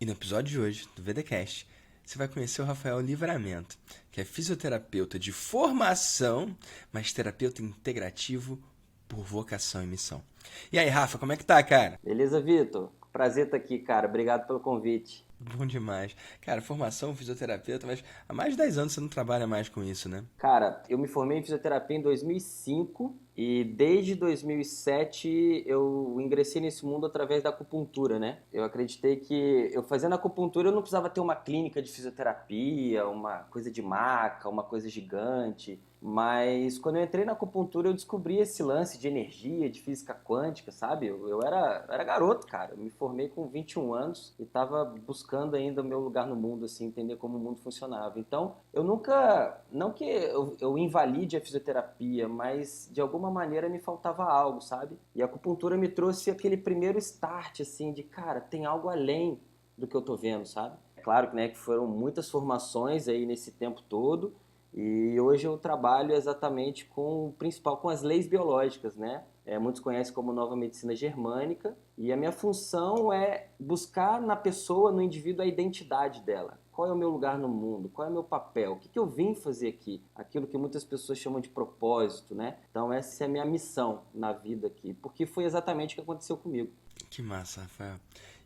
E no episódio de hoje do VDcast, você vai conhecer o Rafael Livramento, que é fisioterapeuta de formação, mas terapeuta integrativo por vocação e missão. E aí, Rafa, como é que tá, cara? Beleza, Vitor? Prazer estar aqui, cara. Obrigado pelo convite. Bom demais. Cara, formação fisioterapeuta, mas há mais de 10 anos você não trabalha mais com isso, né? Cara, eu me formei em fisioterapia em 2005 e desde 2007 eu ingressei nesse mundo através da acupuntura, né? Eu acreditei que eu fazendo acupuntura eu não precisava ter uma clínica de fisioterapia, uma coisa de maca, uma coisa gigante. Mas quando eu entrei na acupuntura eu descobri esse lance de energia, de física quântica, sabe? Eu era garoto, cara. Eu me formei com 21 anos e estava buscando ainda o meu lugar no mundo, assim, entender como o mundo funcionava. Então, eu nunca, não que eu invalide a fisioterapia, mas de alguma maneira me faltava algo, sabe? E a acupuntura me trouxe aquele primeiro start, assim, de cara, tem algo além do que eu tô vendo, sabe? É claro que, né, que foram muitas formações aí nesse tempo todo, e hoje eu trabalho exatamente com o principal, com as leis biológicas, né? Muitos conhecem como nova medicina germânica, e a minha função é buscar na pessoa, no indivíduo, a identidade dela. Qual é o meu lugar no mundo? Qual é o meu papel? O que eu vim fazer aqui? Aquilo que muitas pessoas chamam de propósito, né? Então essa é a minha missão na vida aqui, porque foi exatamente o que aconteceu comigo. Que massa, Rafael.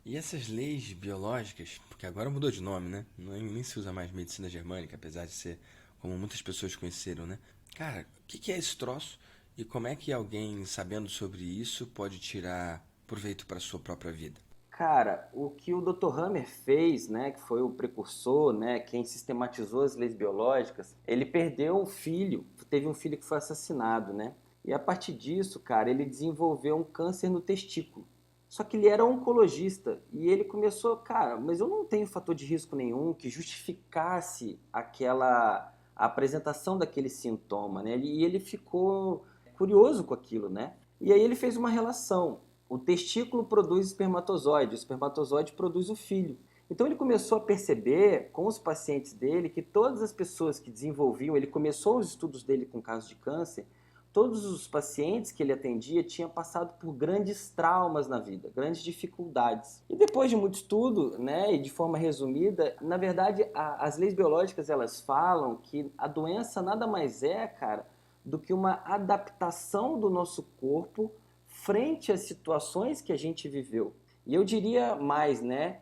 E essas leis biológicas, porque agora mudou de nome, né? Nem se usa mais medicina germânica, apesar de ser como muitas pessoas conheceram, né? Cara, o que é esse troço e como é que alguém, sabendo sobre isso, pode tirar proveito para a sua própria vida? Cara, o que o Dr. Hammer fez, né, que foi o precursor, né, quem sistematizou as leis biológicas, ele perdeu um filho, teve um filho que foi assassinado, né? E a partir disso, cara, ele desenvolveu um câncer no testículo. Só que ele era oncologista e ele começou, cara, mas eu não tenho fator de risco nenhum que justificasse aquela a apresentação daquele sintoma, né? E ele ficou curioso com aquilo, né? E aí ele fez uma relação. O testículo produz espermatozoide, o espermatozoide produz o filho. Então ele começou a perceber com os pacientes dele que todas as pessoas que desenvolviam, ele começou os estudos dele com casos de câncer, todos os pacientes que ele atendia tinham passado por grandes traumas na vida, grandes dificuldades. E depois de muito estudo, né, e de forma resumida, na verdade, as leis biológicas elas falam que a doença nada mais é, cara, do que uma adaptação do nosso corpo frente às situações que a gente viveu. E eu diria mais, né?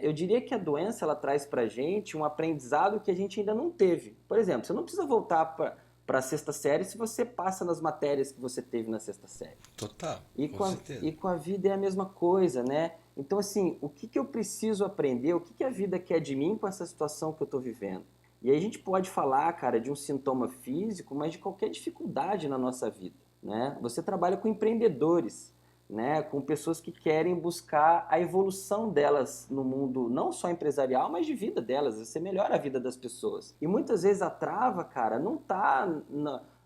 Eu diria que a doença ela traz para a gente um aprendizado que a gente ainda não teve. Por exemplo, você não precisa voltar para a sexta série se você passa nas matérias que você teve na sexta série. Total, E com com a, certeza. e com a vida é a mesma coisa, né? Então, assim, o que eu preciso aprender? O que a vida quer de mim com essa situação que eu estou vivendo? E aí a gente pode falar, cara, de um sintoma físico, mas de qualquer dificuldade na nossa vida, né? Você trabalha com empreendedores, né? Com pessoas que querem buscar a evolução delas no mundo, não só empresarial, mas de vida delas. Você melhora a vida das pessoas. E muitas vezes a trava, cara, não tá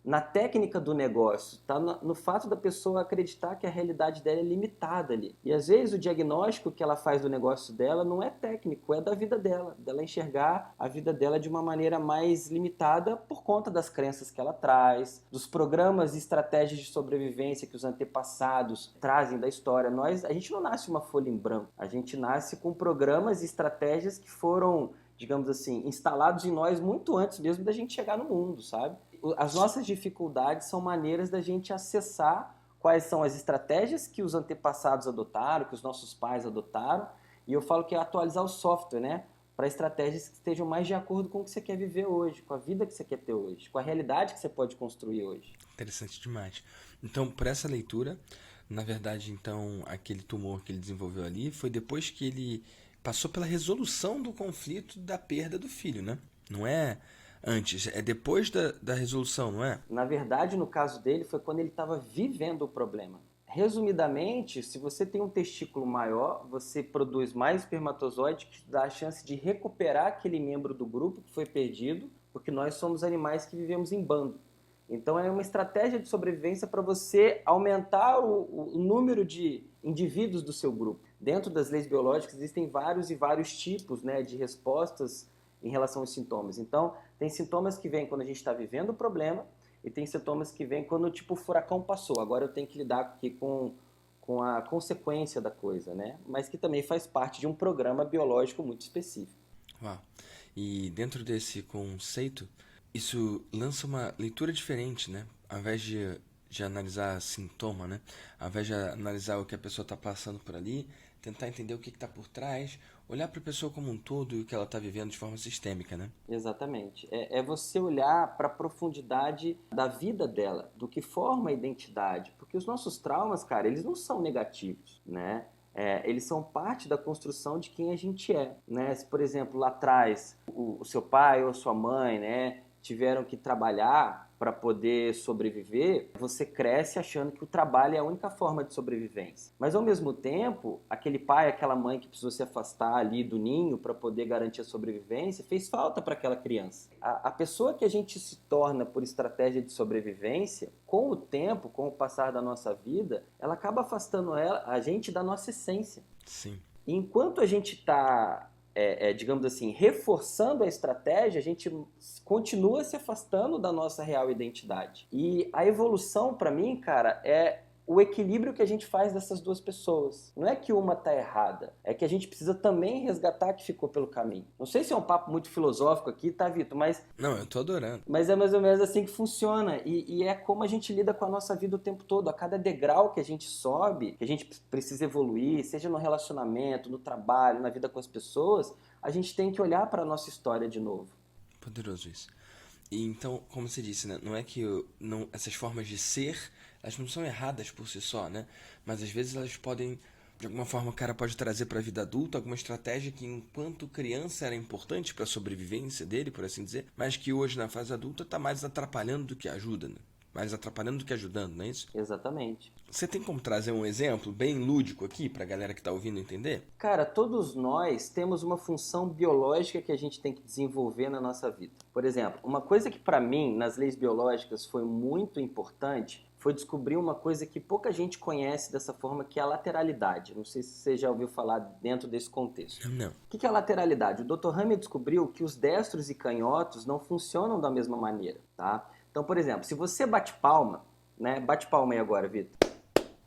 na técnica do negócio, tá no fato da pessoa acreditar que a realidade dela é limitada ali. E às vezes o diagnóstico que ela faz do negócio dela não é técnico, é da vida dela enxergar a vida dela de uma maneira mais limitada por conta das crenças que ela traz, dos programas e estratégias de sobrevivência que os antepassados trazem da história. A gente não nasce uma folha em branco, a gente nasce com programas e estratégias que foram, digamos assim, instalados em nós muito antes mesmo da gente chegar no mundo, sabe? As nossas dificuldades são maneiras da gente acessar quais são as estratégias que os antepassados adotaram, que os nossos pais adotaram, e eu falo que é atualizar o software, né? Para estratégias que estejam mais de acordo com o que você quer viver hoje, com a vida que você quer ter hoje, com a realidade que você pode construir hoje. Interessante demais. Então, por essa leitura, na verdade, então, aquele tumor que ele desenvolveu ali foi depois que ele passou pela resolução do conflito da perda do filho, né? Não é antes, é depois da resolução, não é? Na verdade, no caso dele, foi quando ele estava vivendo o problema. Resumidamente, se você tem um testículo maior, você produz mais espermatozoide, que dá a chance de recuperar aquele membro do grupo que foi perdido, porque nós somos animais que vivemos em bando. Então é uma estratégia de sobrevivência para você aumentar o número de indivíduos do seu grupo. Dentro das leis biológicas existem vários e vários tipos, né, de respostas em relação aos sintomas. Então, tem sintomas que vêm quando a gente está vivendo o problema e tem sintomas que vêm quando tipo, o furacão passou. Agora eu tenho que lidar aqui com com a consequência da coisa, né? Mas que também faz parte de um programa biológico muito específico. Uau. E dentro desse conceito, isso lança uma leitura diferente, né? Ao invés de analisar sintoma, né? Ao invés de analisar o que a pessoa está passando por ali, tentar entender o que está por trás, olhar para a pessoa como um todo e o que ela está vivendo de forma sistêmica, né? Exatamente. É você olhar para a profundidade da vida dela, do que forma a identidade. Porque os nossos traumas, cara, eles não são negativos, né? Eles são parte da construção de quem a gente é, né? Se, por exemplo, lá atrás o seu pai ou a sua mãe, né, tiveram que trabalhar para poder sobreviver, você cresce achando que o trabalho é a única forma de sobrevivência. Mas, ao mesmo tempo, aquele pai, aquela mãe que precisou se afastar ali do ninho para poder garantir a sobrevivência, fez falta para aquela criança. A pessoa que a gente se torna por estratégia de sobrevivência, com o tempo, com o passar da nossa vida, ela acaba afastando a gente da nossa essência. Sim. E enquanto a gente está, digamos assim, reforçando a estratégia, a gente continua se afastando da nossa real identidade. E a evolução, para mim, cara, é o equilíbrio que a gente faz dessas duas pessoas. Não é que uma tá errada, é que a gente precisa também resgatar o que ficou pelo caminho. Não sei se é um papo muito filosófico aqui, tá, Vitor? Não, eu tô adorando. Mas é mais ou menos assim que funciona. E é como a gente lida com a nossa vida o tempo todo. A cada degrau que a gente sobe, que a gente precisa evoluir, seja no relacionamento, no trabalho, na vida com as pessoas, a gente tem que olhar para a nossa história de novo. Poderoso isso. E então, como você disse, né? Não é que essas formas de ser, elas não são erradas por si só, né? Mas às vezes elas podem, de alguma forma, o cara pode trazer para a vida adulta alguma estratégia que enquanto criança era importante para a sobrevivência dele, por assim dizer, mas que hoje na fase adulta está mais atrapalhando do que ajuda, né? Mais atrapalhando do que ajudando, não é isso? Exatamente. Você tem como trazer um exemplo bem lúdico aqui para a galera que está ouvindo entender? Cara, todos nós temos uma função biológica que a gente tem que desenvolver na nossa vida. Por exemplo, uma coisa que para mim, nas leis biológicas, foi muito importante foi descobrir uma coisa que pouca gente conhece dessa forma, que é a lateralidade. Não sei se você já ouviu falar dentro desse contexto. Não. O que é a lateralidade? O Dr. Hammer descobriu que os destros e canhotos não funcionam da mesma maneira, tá? Então, por exemplo, se você bate palma, né? Bate palma aí agora, Vitor.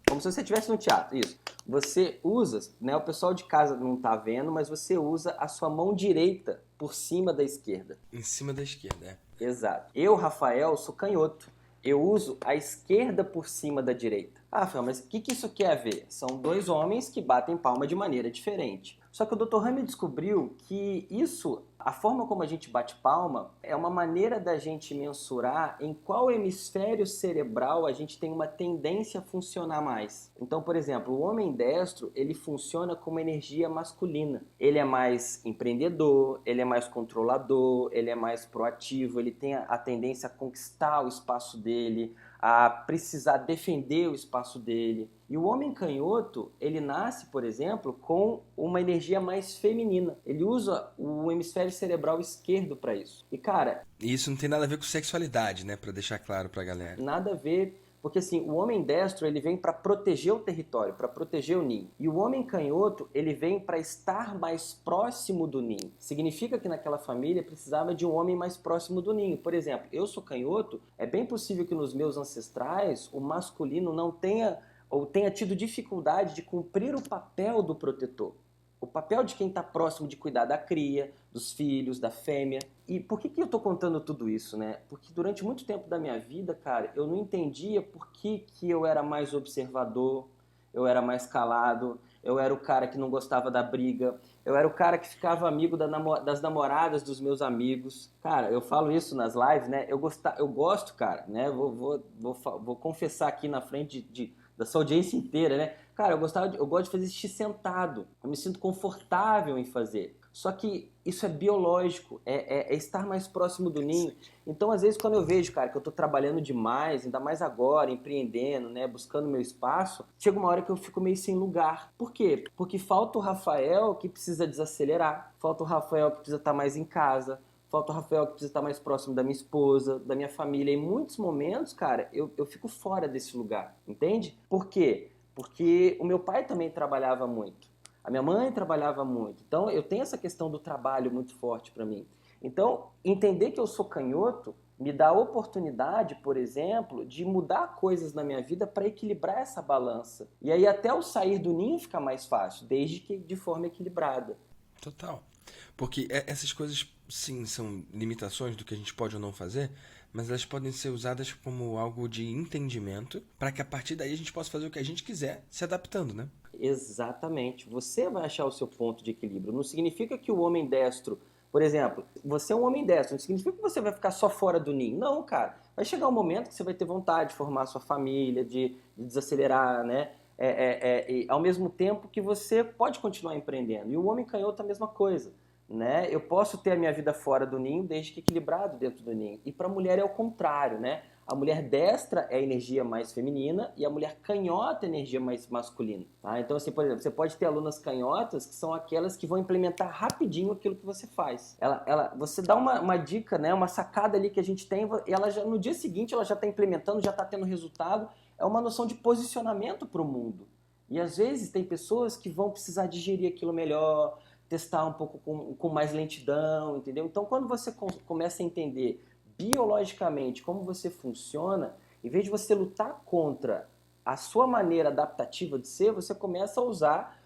Como se você estivesse no teatro, isso. Você usa, né? O pessoal de casa não está vendo, mas você usa a sua mão direita por cima da esquerda. Em cima da esquerda, é. Exato. Eu, Rafael, sou canhoto. Eu uso a esquerda por cima da direita. Ah, Rafael, mas o que isso quer a ver? São dois homens que batem palma de maneira diferente. Só que o Dr. Hammer descobriu que isso, a forma como a gente bate palma, é uma maneira da gente mensurar em qual hemisfério cerebral a gente tem uma tendência a funcionar mais. Então, por exemplo, o homem destro, ele funciona com uma energia masculina. Ele é mais empreendedor, ele é mais controlador, ele é mais proativo, ele tem a tendência a conquistar o espaço dele, a precisar defender o espaço dele. E o homem canhoto, ele nasce, por exemplo, com uma energia mais feminina. Ele usa o hemisfério cerebral esquerdo para isso. E, cara... E isso não tem nada a ver com sexualidade, né? Pra deixar claro pra galera. Nada a ver... Porque assim, o homem destro, ele vem para proteger o território, para proteger o ninho. E o homem canhoto, ele vem para estar mais próximo do ninho. Significa que naquela família precisava de um homem mais próximo do ninho. Por exemplo, eu sou canhoto, é bem possível que nos meus ancestrais o masculino não tenha ou tenha tido dificuldade de cumprir o papel do protetor. O papel de quem está próximo de cuidar da cria, dos filhos, da fêmea. E por que eu estou contando tudo isso, né? Porque durante muito tempo da minha vida, cara, eu não entendia por que eu era mais observador, eu era mais calado, eu era o cara que não gostava da briga, eu era o cara que ficava amigo das namoradas dos meus amigos. Cara, eu falo isso nas lives, né? Eu gosto, cara, né? Vou confessar aqui na frente da sua audiência inteira, né? Cara, eu gosto de fazer xixi sentado. Eu me sinto confortável em fazer. Só que isso é biológico, é estar mais próximo do ninho. Então, às vezes, quando eu vejo, cara, que eu tô trabalhando demais, ainda mais agora, empreendendo, né, buscando meu espaço, chega uma hora que eu fico meio sem lugar. Por quê? Porque falta o Rafael que precisa desacelerar, falta o Rafael que precisa estar mais em casa, falta o Rafael que precisa estar mais próximo da minha esposa, da minha família. Em muitos momentos, cara, eu fico fora desse lugar, entende? Por quê? Porque o meu pai também trabalhava muito. A minha mãe trabalhava muito. Então, eu tenho essa questão do trabalho muito forte para mim. Então, entender que eu sou canhoto me dá a oportunidade, por exemplo, de mudar coisas na minha vida para equilibrar essa balança. E aí até o sair do ninho fica mais fácil, desde que de forma equilibrada. Total. Porque essas coisas, sim, são limitações do que a gente pode ou não fazer, mas elas podem ser usadas como algo de entendimento para que a partir daí a gente possa fazer o que a gente quiser, se adaptando, né? Exatamente. Você vai achar o seu ponto de equilíbrio. Não significa que o homem destro, por exemplo, você é um homem destro, não significa que você vai ficar só fora do ninho. Não, cara. Vai chegar um momento que você vai ter vontade de formar a sua família, de desacelerar, né? E ao mesmo tempo que você pode continuar empreendendo. E o homem canhoto é a mesma coisa. Né? Eu posso ter a minha vida fora do ninho desde que equilibrado dentro do ninho. E para a mulher é o contrário, né? A mulher destra é a energia mais feminina e a mulher canhota é a energia mais masculina. Tá? Então, assim, por exemplo, você pode ter alunas canhotas que são aquelas que vão implementar rapidinho aquilo que você faz. Você dá uma dica, né, uma sacada ali que a gente tem, e ela já, no dia seguinte ela já está implementando, já está tendo resultado. É uma noção de posicionamento para o mundo. E às vezes tem pessoas que vão precisar digerir aquilo melhor, testar um pouco com mais lentidão, entendeu? Então, quando você começa a entender biologicamente como você funciona, em vez de você lutar contra a sua maneira adaptativa de ser, você começa a usar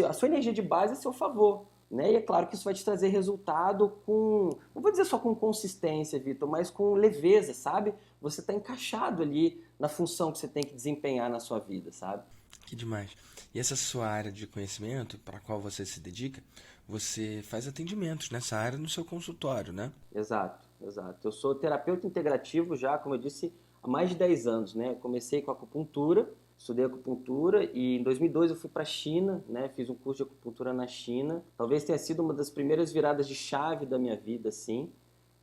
a sua energia de base a seu favor. Né? E é claro que isso vai te trazer resultado com, não vou dizer só com consistência, Vitor, mas com leveza, sabe? Você está encaixado ali na função que você tem que desempenhar na sua vida, sabe? Que demais. E essa sua área de conhecimento, para a qual você se dedica, você faz atendimentos nessa área no seu consultório, né? Exato, exato. Eu sou terapeuta integrativo já, como eu disse, há mais de 10 anos, né? Eu comecei com acupuntura, estudei acupuntura e em 2002 eu fui para a China, né? Fiz um curso de acupuntura na China. Talvez tenha sido uma das primeiras viradas de chave da minha vida, assim,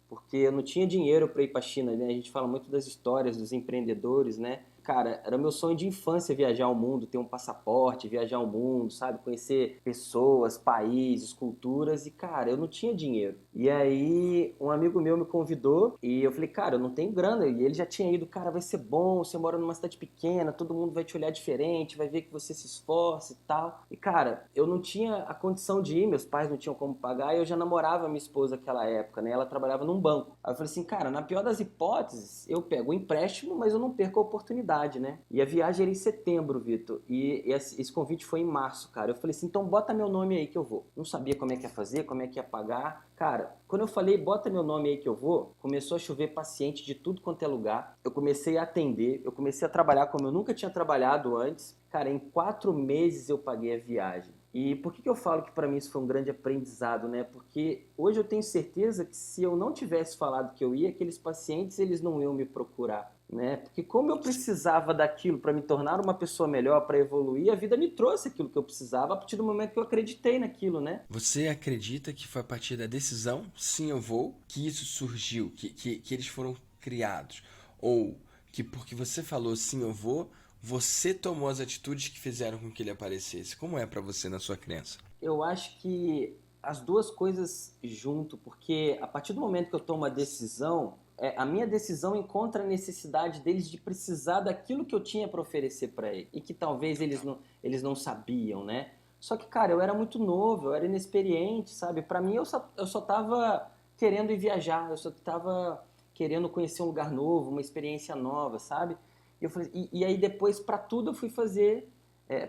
porque eu não tinha dinheiro para ir para a China, né? A gente fala muito das histórias dos empreendedores, né? Cara, era meu sonho de infância viajar ao mundo, ter um passaporte, viajar ao mundo, sabe? Conhecer pessoas, países, culturas. E, cara, eu não tinha dinheiro. E aí, um amigo meu me convidou e eu falei, cara, eu não tenho grana. E ele já tinha ido, cara, vai ser bom, você mora numa cidade pequena, todo mundo vai te olhar diferente, vai ver que você se esforça e tal. E, cara, eu não tinha a condição de ir, meus pais não tinham como pagar e eu já namorava minha esposa naquela época, né? Ela trabalhava num banco. Aí eu falei assim, cara, na pior das hipóteses, eu pego o empréstimo, mas eu não perco a oportunidade. Né? E a viagem era em setembro, Vitor. E esse convite foi em março, cara. Eu falei assim, então bota meu nome aí que eu vou. Não sabia como é que ia fazer, como é que ia pagar. Cara, quando eu falei, bota meu nome aí que eu vou, começou a chover paciente de tudo quanto é lugar. Eu comecei a atender, eu comecei a trabalhar como eu nunca tinha trabalhado antes. Cara, em 4 meses eu paguei a viagem. E por que eu falo que para mim isso foi um grande aprendizado, né? Porque hoje eu tenho certeza que se eu não tivesse falado que eu ia, aqueles pacientes eles não iam me procurar, né? Porque como eu precisava daquilo para me tornar uma pessoa melhor, para evoluir, a vida me trouxe aquilo que eu precisava a partir do momento que eu acreditei naquilo, né? Você acredita que foi a partir da decisão, sim, eu vou, que isso surgiu, que eles foram criados? Ou que porque você falou sim, eu vou, você tomou as atitudes que fizeram com que ele aparecesse? Como é para você na sua crença? Eu acho que as duas coisas junto, porque a partir do momento que eu tomo a decisão, a minha decisão encontra a necessidade deles de precisar daquilo que eu tinha para oferecer para eles e que talvez eles não sabiam, né? Só que, cara, eu era muito novo, eu era inexperiente, sabe? Para mim, eu só tava querendo ir viajar, eu só tava querendo conhecer um lugar novo, uma experiência nova, sabe? E, eu falei, e aí depois, para tudo, eu fui fazer,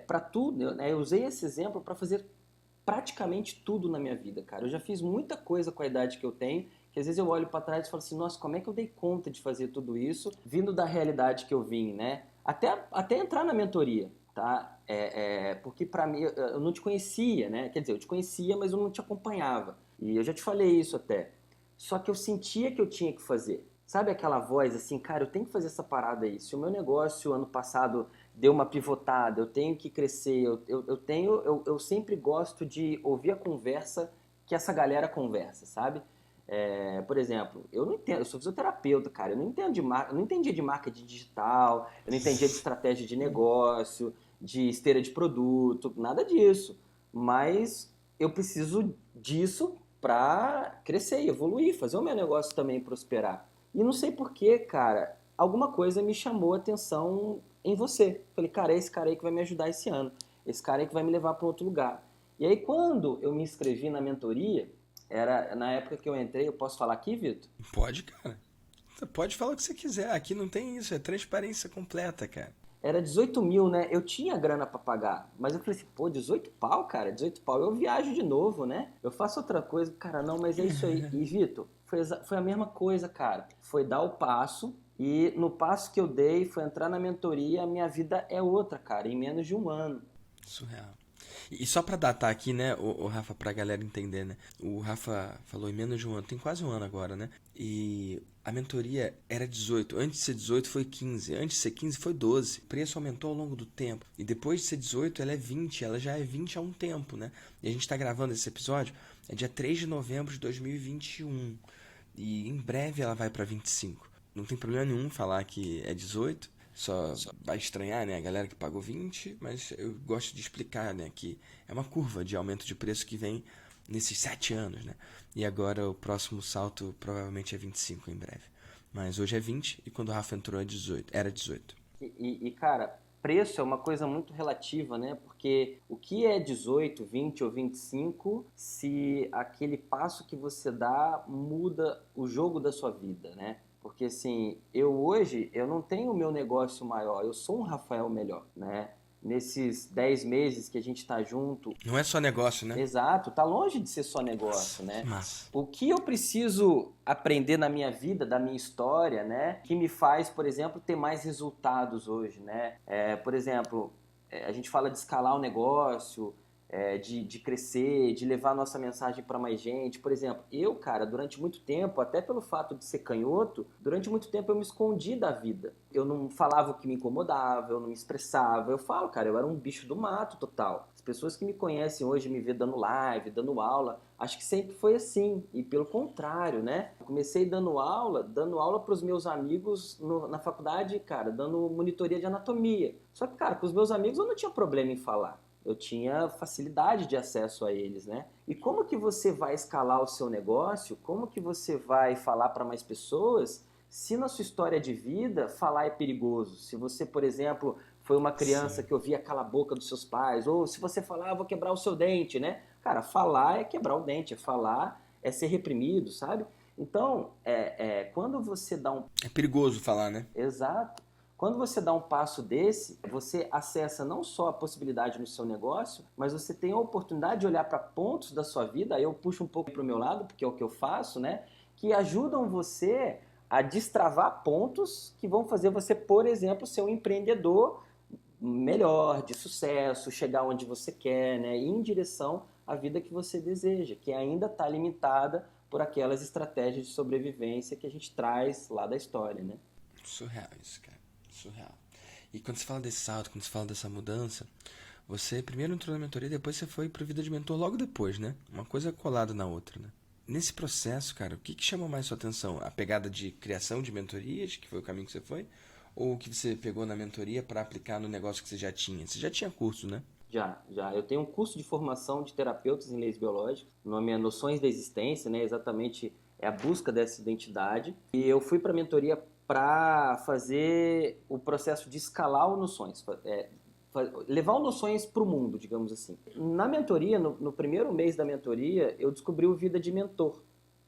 para tudo, né? Eu usei esse exemplo para fazer praticamente tudo na minha vida, cara. Eu já fiz muita coisa com a idade que eu tenho, que às vezes eu olho para trás e falo assim, nossa, como é que eu dei conta de fazer tudo isso, vindo da realidade que eu vim, né? Até entrar na mentoria, tá? Porque para mim, eu não te conhecia, né? Quer dizer, eu te conhecia, mas eu não te acompanhava. E eu já te falei isso até. Só que eu sentia que eu tinha que fazer. Sabe aquela voz assim, cara, eu tenho que fazer essa parada aí. Se o meu negócio ano passado deu uma pivotada, eu tenho que crescer, eu sempre gosto de ouvir a conversa que essa galera conversa, sabe? Por exemplo, eu não entendo, eu sou fisioterapeuta, cara, eu não entendo eu não entendia de marketing digital, eu não entendia de estratégia de negócio, de esteira de produto, nada disso. Mas eu preciso disso para crescer, evoluir, fazer o meu negócio também prosperar. E não sei porquê, cara, alguma coisa me chamou a atenção em você. Falei, cara, é esse cara aí que vai me ajudar esse ano. Esse cara aí que vai me levar para outro lugar. E aí, quando eu me inscrevi na mentoria, era na época que eu entrei, eu posso falar aqui, Vitor? Pode, cara. Você pode falar o que você quiser. Aqui não tem isso, é transparência completa, cara. Era 18 mil, né? Eu tinha grana pra pagar, mas eu falei assim, pô, 18 pau, cara, 18 pau, eu viajo de novo, né? Eu faço outra coisa, cara, não, mas é isso aí. E, Vitor, foi a mesma coisa, cara. Foi dar o passo, e no passo que eu dei, foi entrar na mentoria, a minha vida é outra, cara, em menos de um ano. Surreal. E só pra datar aqui, né, o Rafa, pra galera entender, né? O Rafa falou em menos de um ano, tem quase um ano agora, né? E a mentoria era 18. Antes de ser 18 foi 15. Antes de ser 15 foi 12. O preço aumentou ao longo do tempo. E depois de ser 18, ela é 20. Ela já é 20 há um tempo, né? E a gente tá gravando esse episódio, é dia 3 de novembro de 2021. E em breve ela vai pra 25. Não tem problema nenhum falar que é 18. Só vai estranhar, né, a galera que pagou 20, mas eu gosto de explicar, né, que é uma curva de aumento de preço que vem nesses 7 anos, né? E agora o próximo salto provavelmente é 25 em breve. Mas hoje é 20 e quando o Rafa entrou é 18, era 18. Cara, preço é uma coisa muito relativa, né? Porque o que é 18, 20 ou 25 se aquele passo que você dá muda o jogo da sua vida, né? Porque assim, eu não tenho o meu negócio maior, eu sou um Rafael melhor, né? Nesses 10 meses que a gente está junto, Não é só negócio, né? exato, tá longe de ser só Nossa, negócio, que né? massa. O que eu preciso aprender na minha vida, da minha história, né? Que me faz, por exemplo, ter mais resultados hoje, né? Por exemplo, a gente fala de escalar o negócio, de crescer, de levar a nossa mensagem para mais gente. Por exemplo, eu, cara, durante muito tempo, até pelo fato de ser canhoto, durante muito tempo eu me escondi da vida. Eu não falava o que me incomodava, eu não me expressava. Eu falo, cara, eu era um bicho do mato total. As pessoas que me conhecem hoje, me vê dando live, dando aula, acho que sempre foi assim. E pelo contrário, né? Eu comecei dando aula para os meus amigos na faculdade, cara, dando monitoria de anatomia. Só que, cara, com os meus amigos eu não tinha problema em falar. Eu tinha facilidade de acesso a eles, né? E como que você vai escalar o seu negócio? Como que você vai falar para mais pessoas se na sua história de vida falar é perigoso? Se você, por exemplo, foi uma criança Sim. que ouvia cala a boca dos seus pais, ou se você falar, vou quebrar o seu dente, né? Cara, falar é quebrar o dente, falar é ser reprimido, sabe? Então, quando você dá um É perigoso falar, né? exato. Quando você dá um passo desse, você acessa não só a possibilidade no seu negócio, mas você tem a oportunidade de olhar para pontos da sua vida, aí eu puxo um pouco para o meu lado, porque é o que eu faço, né? Que ajudam você a destravar pontos que vão fazer você, por exemplo, ser um empreendedor melhor, de sucesso, chegar onde você quer, né? Ir em direção à vida que você deseja, que ainda está limitada por aquelas estratégias de sobrevivência que a gente traz lá da história, né? Surreal isso, cara. Surreal. E quando você fala desse salto, quando você fala dessa mudança, você primeiro entrou na mentoria, depois você foi pro Vida de Mentor logo depois, né? Uma coisa colada na outra, né? Nesse processo, cara, o que chamou mais sua atenção? A pegada de criação de mentorias, que foi o caminho que você foi? Ou o que você pegou na mentoria para aplicar no negócio que você já tinha? Você já tinha curso, né? Já, já. Eu tenho um curso de formação de terapeutas em leis biológicas. O nome é Noções da Existência, né? Exatamente é a busca dessa identidade. E eu fui para a mentoria para fazer o processo de escalar o Noções, levar o Noções para o mundo, digamos assim. Na mentoria, no primeiro mês da mentoria, eu descobri o Vida de Mentor,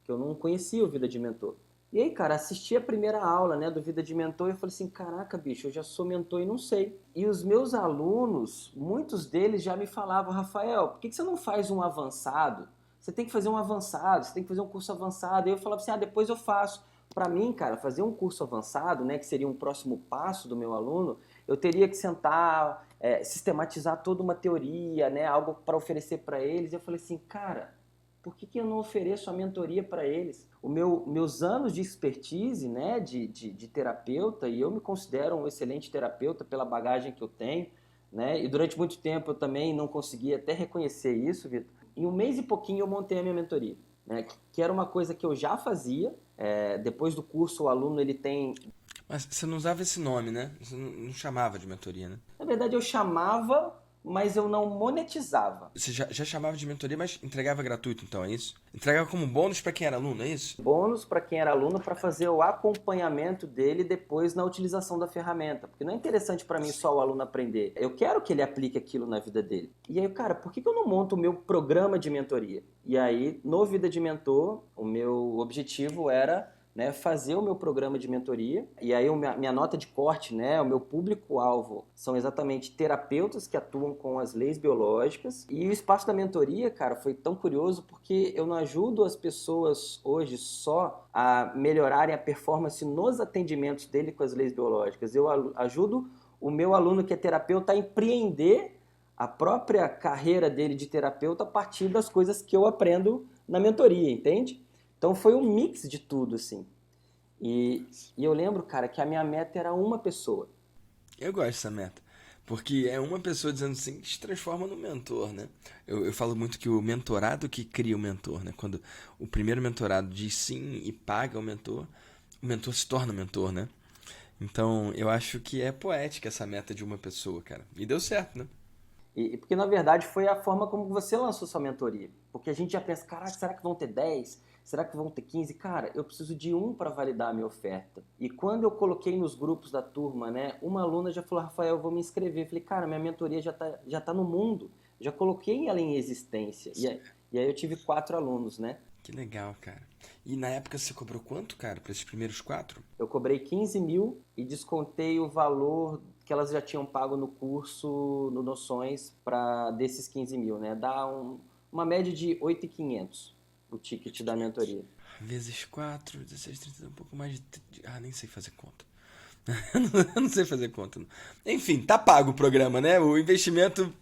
que eu não conhecia o Vida de Mentor. E aí, cara, assisti a primeira aula, né, do Vida de Mentor e eu falei assim, caraca, bicho, eu já sou mentor e não sei. E os meus alunos, muitos deles já me falavam, Rafael, por que você não faz um avançado? Você tem que fazer um avançado, você tem que fazer um curso avançado. E eu falava assim, depois eu faço. Para mim, cara, fazer um curso avançado, né, que seria um próximo passo do meu aluno, eu teria que sentar, sistematizar toda uma teoria, né, algo para oferecer para eles. E eu falei assim, cara, por que eu não ofereço a mentoria para eles? Meus anos de expertise, né, de terapeuta, e eu me considero um excelente terapeuta pela bagagem que eu tenho, né, e durante muito tempo eu também não conseguia até reconhecer isso, Vitor. Em um mês e pouquinho eu montei a minha mentoria, né, que era uma coisa que eu já fazia. Depois do curso o aluno ele tem... Mas você não usava esse nome, né? Você não chamava de mentoria, né? Na verdade eu chamava, mas eu não monetizava. Você já chamava de mentoria, mas entregava gratuito, então, é isso? Entregava como bônus para quem era aluno, é isso? Bônus para quem era aluno para fazer o acompanhamento dele depois na utilização da ferramenta. Porque não é interessante para mim só o aluno aprender. Eu quero que ele aplique aquilo na vida dele. E aí, cara, por que eu não monto o meu programa de mentoria? E aí, no Vida de Mentor, o meu objetivo era né, fazer o meu programa de mentoria. E aí minha nota de corte, né, o meu público-alvo são exatamente terapeutas que atuam com as leis biológicas. E o espaço da mentoria, cara, foi tão curioso porque eu não ajudo as pessoas hoje só a melhorarem a performance nos atendimentos dele com as leis biológicas. Eu ajudo o meu aluno que é terapeuta a empreender a própria carreira dele de terapeuta a partir das coisas que eu aprendo na mentoria, entende? Então foi um mix de tudo, assim. E eu lembro, cara, que a minha meta era uma pessoa. Eu gosto dessa meta. Porque é uma pessoa dizendo sim que se transforma no mentor, né? Eu falo muito que o mentorado que cria o mentor, né? Quando o primeiro mentorado diz sim e paga o mentor se torna mentor, né? Então, eu acho que é poética essa meta de uma pessoa, cara. E deu certo, né? E porque, na verdade, foi a forma como você lançou sua mentoria. Porque a gente já pensa, caraca, será que vão ter 10? Será que vão ter 15? Cara, eu preciso de um para validar a minha oferta. E quando eu coloquei nos grupos da turma, né, uma aluna já falou, Rafael, eu vou me inscrever. Eu falei, cara, minha mentoria já tá no mundo. Já coloquei ela em existência. E aí eu tive 4 alunos, né? Que legal, cara. E na época você cobrou quanto, cara, para esses primeiros 4? Eu cobrei 15 mil e descontei o valor que elas já tinham pago no curso, no Noções, para desses 15 mil, né? Dá uma média de 8.500 o ticket da mentoria. Vezes 4, 16, 30, um pouco mais de. Ah, nem sei fazer conta. Eu não sei fazer conta. Não. Enfim, tá pago o programa, né? O investimento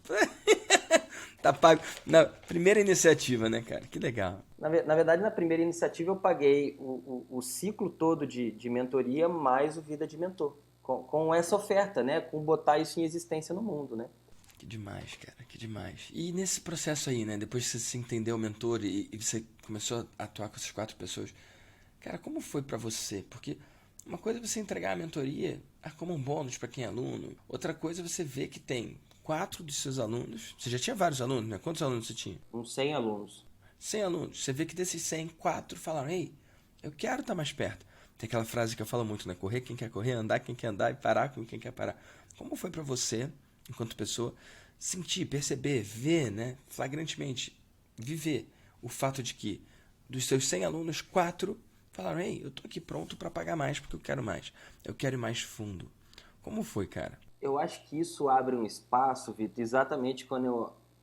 tá pago. Na primeira iniciativa, né, cara? Que legal. Na verdade, na primeira iniciativa, eu paguei o ciclo todo de mentoria mais o Vida de Mentor. Com essa oferta, né? Com botar isso em existência no mundo, né? Que demais, cara, que demais. E nesse processo aí, né? Depois que você se entendeu o mentor e você começou a atuar com essas 4 pessoas, cara, como foi pra você? Porque uma coisa é você entregar a mentoria como um bônus pra quem é aluno. Outra coisa é você ver que tem 4 dos seus alunos. Você já tinha vários alunos, né? Quantos alunos você tinha? Uns 100 alunos. 100 alunos. Você vê que desses 100, 4 falaram: ei, eu quero estar mais perto. Tem aquela frase que eu falo muito, né? Correr quem quer correr, andar quem quer andar e parar com quem quer parar. Como foi pra você, enquanto pessoa, sentir, perceber, ver, né? Flagrantemente, viver o fato de que dos seus 100 alunos, 4 falaram: ei, eu tô aqui pronto pra pagar mais porque eu quero mais. Eu quero ir mais fundo. Como foi, cara? Eu acho que isso abre um espaço, Vitor, exatamente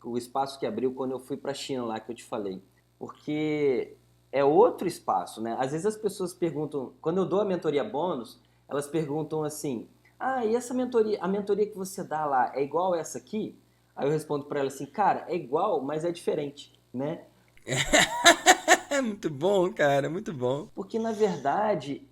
o espaço que abriu quando eu fui para a China lá que eu te falei. Porque é outro espaço, né? Às vezes as pessoas perguntam, quando eu dou a mentoria bônus, elas perguntam assim: "Ah, e essa mentoria, a mentoria que você dá lá é igual essa aqui?" Aí eu respondo para ela assim: "Cara, é igual, mas é diferente", né? É muito bom, cara, muito bom. Porque, na verdade,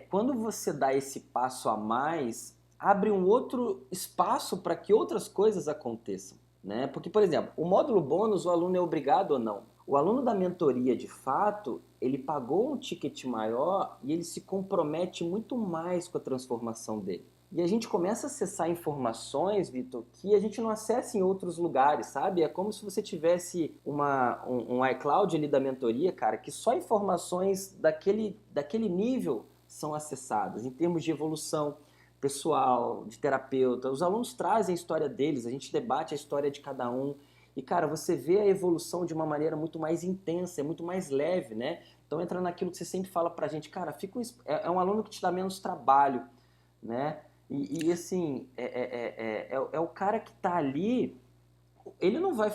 quando você dá esse passo a mais, abre um outro espaço para que outras coisas aconteçam. Né? Porque, por exemplo, o módulo bônus, o aluno é obrigado ou não? O aluno da mentoria, de fato, ele pagou um ticket maior e ele se compromete muito mais com a transformação dele. E a gente começa a acessar informações, Vitor, que a gente não acessa em outros lugares, sabe? É como se você tivesse um iCloud ali da mentoria, cara, que só informações daquele nível são acessadas, em termos de evolução pessoal, de terapeuta. Os alunos trazem a história deles, a gente debate a história de cada um. E, cara, você vê a evolução de uma maneira muito mais intensa, é muito mais leve, né? Então entra naquilo que você sempre fala pra gente, cara, é um aluno que te dá menos trabalho, né? E assim, é o cara que está ali, ele não vai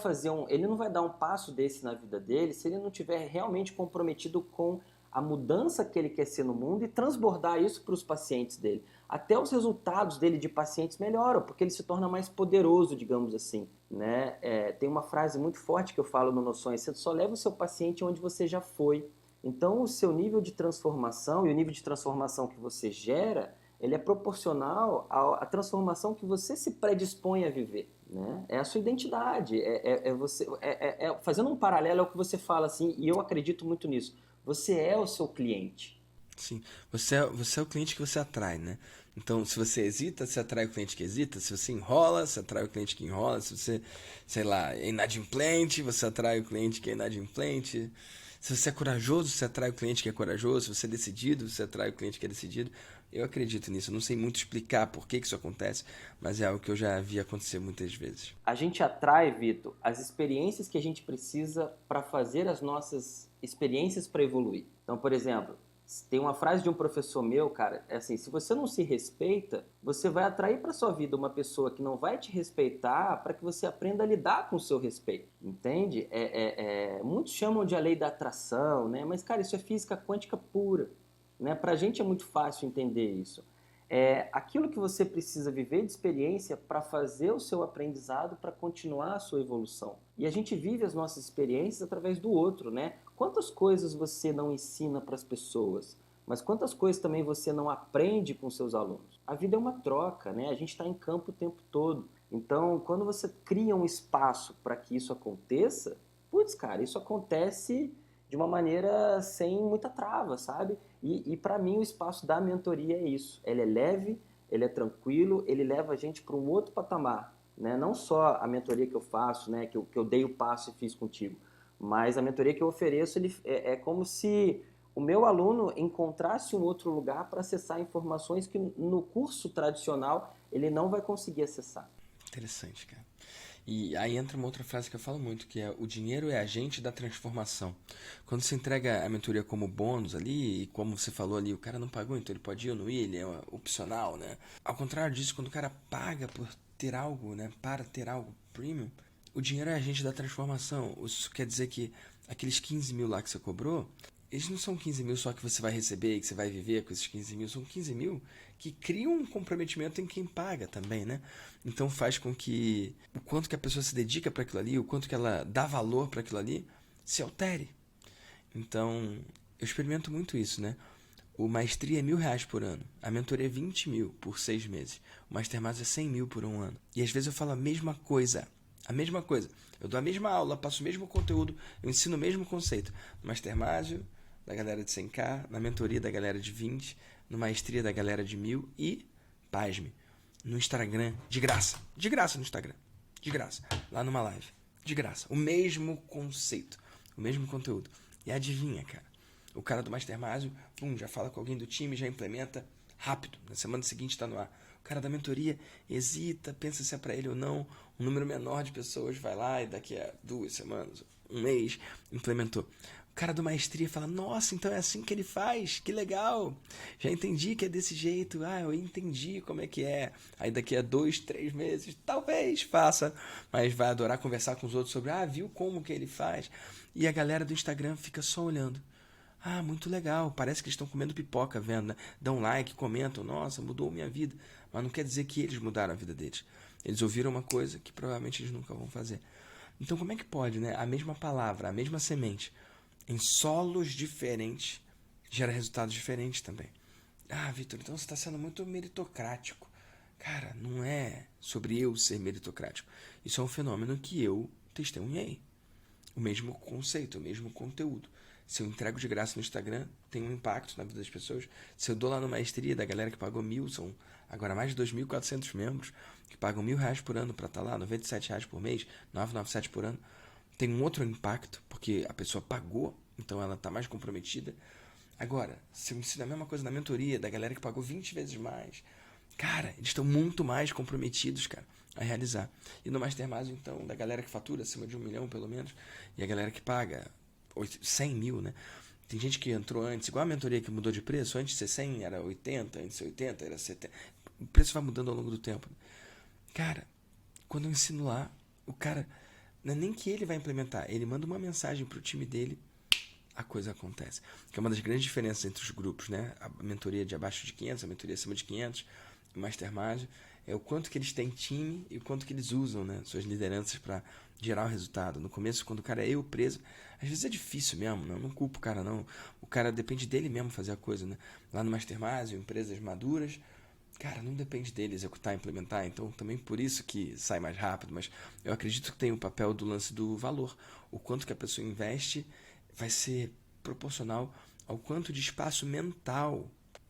dar um passo desse na vida dele se ele não tiver realmente comprometido com a mudança que ele quer ser no mundo e transbordar isso para os pacientes dele. Até os resultados dele de pacientes melhoram, porque ele se torna mais poderoso, digamos assim. Né? Tem uma frase muito forte que eu falo no Noções: você só leva o seu paciente onde você já foi. Então, o seu nível de transformação e o nível de transformação que você gera, ele é proporcional à transformação que você se predispõe a viver. Né? É a sua identidade. Fazendo um paralelo ao que você fala, assim, e eu acredito muito nisso. Você é o seu cliente. Sim, você é o cliente que você atrai, né? Então, se você hesita, você atrai o cliente que hesita. Se você enrola, você atrai o cliente que enrola. Se você, sei lá, é inadimplente, você atrai o cliente que é inadimplente. Se você é corajoso, você atrai o cliente que é corajoso. Se você é decidido, você atrai o cliente que é decidido. Eu acredito nisso. Eu não sei muito explicar por que isso acontece, mas é algo que eu já vi acontecer muitas vezes. A gente atrai, Vitor, as experiências que a gente precisa para fazer as nossas experiências para evoluir. Então, por exemplo, Tem uma frase de um professor meu, cara, é assim, se você não se respeita, você vai atrair para sua vida uma pessoa que não vai te respeitar para que você aprenda a lidar com o seu respeito, entende? Muitos chamam de a lei da atração, né? Mas, cara, isso é física quântica pura, né? Pra gente é muito fácil entender isso. É aquilo que você precisa viver de experiência para fazer o seu aprendizado, para continuar a sua evolução. E a gente vive as nossas experiências através do outro, né? Quantas coisas você não ensina para as pessoas, mas quantas coisas também você não aprende com seus alunos? A vida é uma troca, né? A gente está em campo o tempo todo. Então, quando você cria um espaço para que isso aconteça, putz, cara, isso acontece de uma maneira sem muita trava, sabe? E para mim o espaço da mentoria é isso. Ele é leve, ele é tranquilo, ele leva a gente para um outro patamar, né? Não só a mentoria que eu faço, né? Que eu dei o passo e fiz contigo, mas a mentoria que eu ofereço é como se o meu aluno encontrasse um outro lugar para acessar informações que no curso tradicional ele não vai conseguir acessar. Interessante, cara. E aí entra uma outra frase que eu falo muito, que é: o dinheiro é agente da transformação. Quando você entrega a mentoria como bônus ali, e como você falou ali, o cara não pagou, então ele pode ir ou não ir, ele é opcional, né? Ao contrário disso, quando o cara paga por ter algo, né, para ter algo premium, o dinheiro é agente da transformação. Isso quer dizer que aqueles 15 mil lá que você cobrou, eles não são 15 mil só que você vai receber e que você vai viver com esses 15 mil, são 15 mil que criam um comprometimento em quem paga também, né? Então faz com que o quanto que a pessoa se dedica para aquilo ali, o quanto que ela dá valor para aquilo ali, se altere. Então, eu experimento muito isso, né? O Maestria é R$ 1.000 por ano. A mentoria é 20 mil por 6 meses. O Mastermind é 100 mil por um ano. E às vezes eu falo a mesma coisa. A mesma coisa. Eu dou a mesma aula, passo o mesmo conteúdo, eu ensino o mesmo conceito. No Mastermind, da galera de 100k, na mentoria da galera de 20, no Maestria da galera de 1.000 e, pasme, no Instagram, de graça. De graça no Instagram. De graça. Lá numa live. De graça. O mesmo conceito. O mesmo conteúdo. E adivinha, cara. O cara do Mastermind, já fala com alguém do time, já implementa rápido. Na semana seguinte está no ar. O cara da mentoria hesita, pensa se é para ele ou não. Um número menor de pessoas vai lá e daqui a 2 semanas, um mês, implementou. O cara do Maestria fala: nossa, então é assim que ele faz, que legal. Já entendi que é desse jeito. Eu entendi como é que é. Aí daqui a 2, 3 meses, talvez faça, mas vai adorar conversar com os outros sobre, viu como que ele faz. E a galera do Instagram fica só olhando. Muito legal, parece que eles estão comendo pipoca vendo, né? Dão like, comentam, nossa, mudou minha vida. Mas não quer dizer que eles mudaram a vida deles. Eles ouviram uma coisa que provavelmente eles nunca vão fazer. Então como é que pode, né? A mesma palavra, a mesma semente, em solos diferentes, gera resultados diferentes também. Vitor, então você está sendo muito meritocrático. Cara, não é sobre eu ser meritocrático. Isso é um fenômeno que eu testemunhei. O mesmo conceito, o mesmo conteúdo. Se eu entrego de graça no Instagram, tem um impacto na vida das pessoas. Se eu dou lá no Maestria da galera que pagou 1.000, são agora mais de 2.400 membros, que pagam R$ 1.000 por ano para estar lá, R$ 97 por mês, 997 por ano. Tem um outro impacto, porque a pessoa pagou, então ela está mais comprometida. Agora, se eu ensino a mesma coisa na mentoria da galera que pagou 20 vezes mais, cara, eles estão muito mais comprometidos, cara, a realizar. E no Mastermind, então, da galera que fatura acima de 1 milhão, pelo menos, e a galera que paga 100 mil, né? Tem gente que entrou antes, igual a mentoria que mudou de preço, antes de ser 100 era 80, antes de ser 80 era 70. O preço vai mudando ao longo do tempo. Cara, quando eu ensino lá, o cara, não é nem que ele vai implementar, ele manda uma mensagem pro time dele, a coisa acontece. Que é uma das grandes diferenças entre os grupos, né? A mentoria de abaixo de 500, a mentoria acima de 500, o Mastermind, é o quanto que eles têm time e o quanto que eles usam, né, suas lideranças para gerar o resultado. No começo, quando o cara é eu preso, às vezes é difícil mesmo, não culpo o cara não. O cara depende dele mesmo fazer a coisa, né? Lá no Mastermind, empresas maduras, cara, não depende dele executar, implementar, então também por isso que sai mais rápido, mas eu acredito que tem o papel do lance do valor. O quanto que a pessoa investe vai ser proporcional ao quanto de espaço mental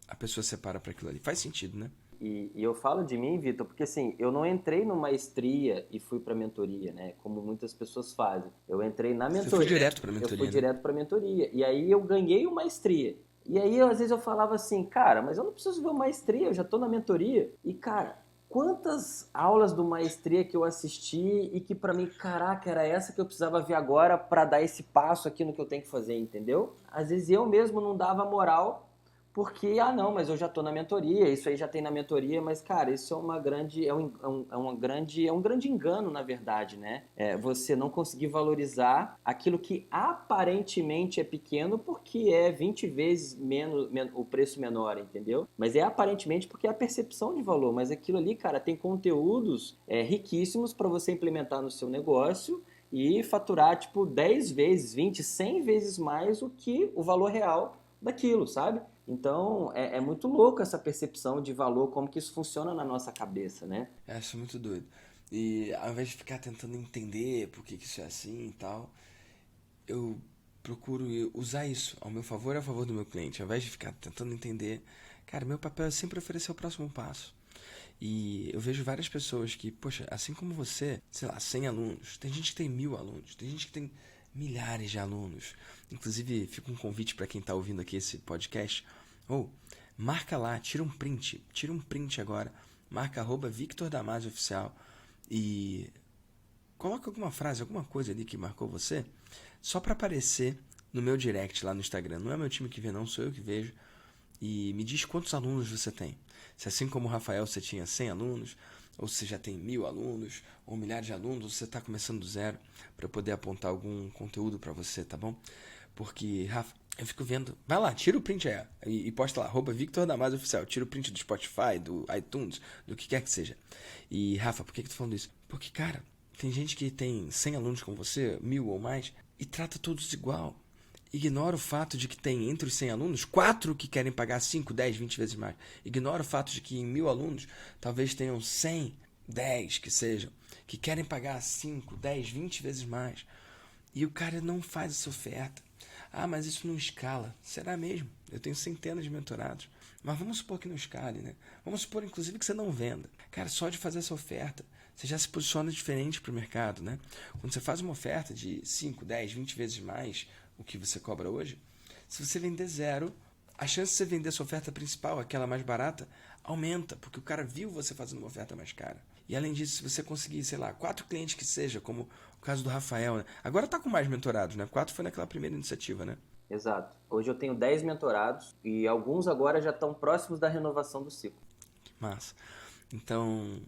a pessoa separa para aquilo ali. Faz sentido, né? E eu falo de mim, Vitor, porque assim, eu não entrei no Maestria e fui para mentoria, né? Como muitas pessoas fazem. Eu entrei na mentoria. Você foi direto para Eu mentoria, fui né? direto para mentoria. E aí eu ganhei o Maestria. E aí, às vezes, eu falava assim, cara, mas eu não preciso ver o Maestria, eu já tô na mentoria. E, cara, quantas aulas do Maestria que eu assisti e que pra mim, caraca, era essa que eu precisava ver agora pra dar esse passo aqui no que eu tenho que fazer, entendeu? Às vezes eu mesmo não dava moral Porque, não, mas eu já estou na mentoria, isso aí já tem na mentoria, mas, cara, isso é um grande engano, na verdade, né? É você não conseguir valorizar aquilo que aparentemente é pequeno porque é 20 vezes menos, o preço menor, entendeu? Mas é aparentemente porque é a percepção de valor, mas aquilo ali, cara, tem conteúdos riquíssimos para você implementar no seu negócio e faturar, tipo, 10 vezes, 20, 100 vezes mais o que o valor real daquilo, sabe? Então, é muito louco essa percepção de valor, como que isso funciona na nossa cabeça, né? Eu acho muito doido. E ao invés de ficar tentando entender por que isso é assim e tal, eu procuro usar isso ao meu favor e a favor do meu cliente. Ao invés de ficar tentando entender, cara, meu papel é sempre oferecer o próximo passo. E eu vejo várias pessoas que, poxa, assim como você, sei lá, 100 alunos, tem gente que tem 1000 alunos, tem gente que tem milhares de alunos. Inclusive, fica um convite para quem está ouvindo aqui esse podcast. Ou, marca lá, tira um print agora, marca @Victor Damasio Oficial e coloca alguma frase, alguma coisa ali que marcou você, só para aparecer no meu direct lá no Instagram. Não é meu time que vê, não, sou eu que vejo. E me diz quantos alunos você tem. Se assim como o Rafael você tinha 100 alunos, ou se você já tem 1000 alunos, ou milhares de alunos, ou você está começando do zero, para eu poder apontar algum conteúdo para você, tá bom? Porque, Rafa, eu fico vendo. Vai lá, tira o print aí e posta lá, @Victor Damasio Oficial. Tira o print do Spotify, do iTunes, do que quer que seja. E, Rafa, por que tu tá falando isso? Porque, cara, tem gente que tem 100 alunos com você, 1000 ou mais, e trata todos igual. Ignora o fato de que tem entre os 100 alunos 4 que querem pagar 5, 10, 20 vezes mais. Ignora o fato de que em 1000 alunos talvez tenham 100, 10 que sejam, que querem pagar 5, 10, 20 vezes mais. E o cara não faz essa oferta. Mas isso não escala. Será mesmo? Eu tenho centenas de mentorados. Mas vamos supor que não escale, né? Vamos supor, inclusive, que você não venda. Cara, só de fazer essa oferta, você já se posiciona diferente para o mercado, né? Quando você faz uma oferta de 5, 10, 20 vezes mais o que você cobra hoje, se você vender zero, a chance de você vender sua oferta principal, aquela mais barata, aumenta, porque o cara viu você fazendo uma oferta mais cara. E além disso, se você conseguir, sei lá, 4 clientes que seja, como o caso do Rafael, né? Agora tá com mais mentorados, né? 4 foi naquela primeira iniciativa, né? Exato. Hoje eu tenho 10 mentorados e alguns agora já estão próximos da renovação do ciclo. Que massa. Então,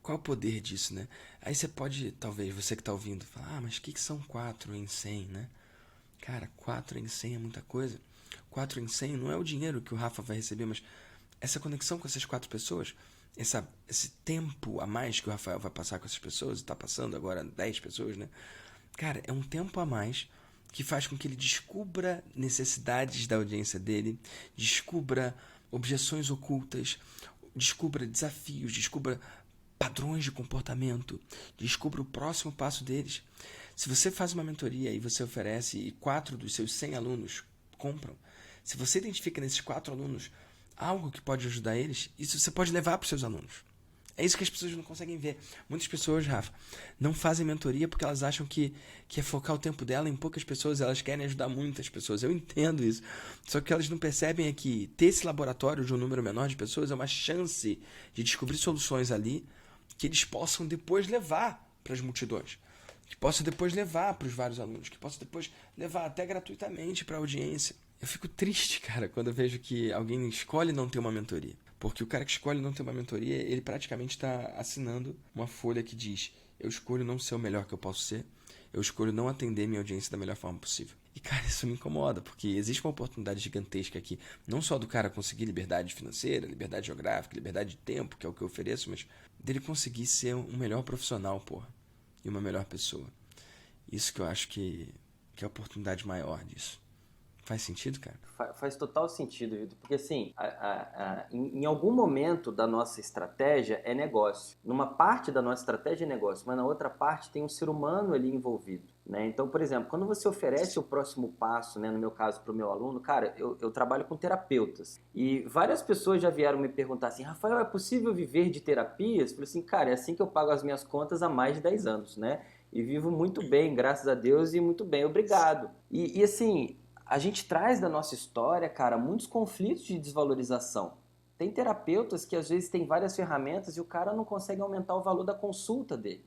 qual é o poder disso, né? Aí você pode, talvez, você que tá ouvindo, falar, mas o que são 4 em 100, né? Cara, 4 em 100 é muita coisa. 4 em 100 não é o dinheiro que o Rafa vai receber, mas essa conexão com essas 4 pessoas, esse tempo a mais que o Rafael vai passar com essas pessoas, e tá passando agora 10 pessoas, né? Cara, é um tempo a mais que faz com que ele descubra necessidades da audiência dele, descubra objeções ocultas, descubra desafios, descubra padrões de comportamento, descubra o próximo passo deles. Se você faz uma mentoria e você oferece e 4 dos seus 100 alunos compram, se você identifica nesses 4 alunos algo que pode ajudar eles, isso você pode levar para os seus alunos. É isso que as pessoas não conseguem ver. Muitas pessoas, Rafa, não fazem mentoria porque elas acham que é focar o tempo dela em poucas pessoas, elas querem ajudar muitas pessoas. Eu entendo isso. Só que o que elas não percebem é que ter esse laboratório de um número menor de pessoas é uma chance de descobrir soluções ali que eles possam depois levar para as multidões. Que possam depois levar para os vários alunos. Que possam depois levar até gratuitamente para a audiência. Eu fico triste, cara, quando eu vejo que alguém escolhe não ter uma mentoria. Porque o cara que escolhe não ter uma mentoria, ele praticamente está assinando uma folha que diz: eu escolho não ser o melhor que eu posso ser, eu escolho não atender minha audiência da melhor forma possível. E, cara, isso me incomoda, porque existe uma oportunidade gigantesca aqui, não só do cara conseguir liberdade financeira, liberdade geográfica, liberdade de tempo, que é o que eu ofereço, mas dele conseguir ser um melhor profissional, porra, e uma melhor pessoa. Isso que eu acho que é a oportunidade maior disso. Faz sentido, cara? Faz total sentido, Vitor, porque assim, em algum momento da nossa estratégia é negócio. Numa parte da nossa estratégia é negócio, mas na outra parte tem um ser humano ali envolvido, né? Então, por exemplo, quando você oferece o próximo passo, né, no meu caso para o meu aluno, cara, eu trabalho com terapeutas e várias pessoas já vieram me perguntar assim: Rafael, é possível viver de terapias? Eu falei assim, cara, é assim que eu pago as minhas contas há mais de 10 anos, né? E vivo muito bem, graças a Deus, e muito bem, obrigado. E assim, a gente traz da nossa história, cara, muitos conflitos de desvalorização. Tem terapeutas que às vezes têm várias ferramentas e o cara não consegue aumentar o valor da consulta dele.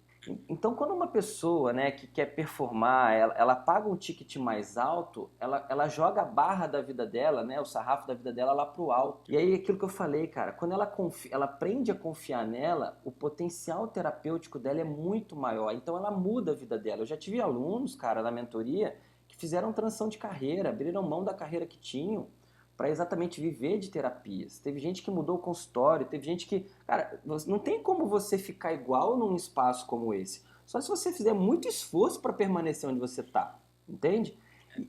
Então, quando uma pessoa, né, que quer performar, ela paga um ticket mais alto, ela joga a barra da vida dela, né, o sarrafo da vida dela lá pro alto. E aí, aquilo que eu falei, cara, quando ela aprende a confiar nela, o potencial terapêutico dela é muito maior. Então, ela muda a vida dela. Eu já tive alunos, cara, na mentoria, que fizeram transição de carreira, abriram mão da carreira que tinham para exatamente viver de terapias. Teve gente que mudou o consultório, teve gente que... Cara, não tem como você ficar igual num espaço como esse. Só se você fizer muito esforço para permanecer onde você está, entende?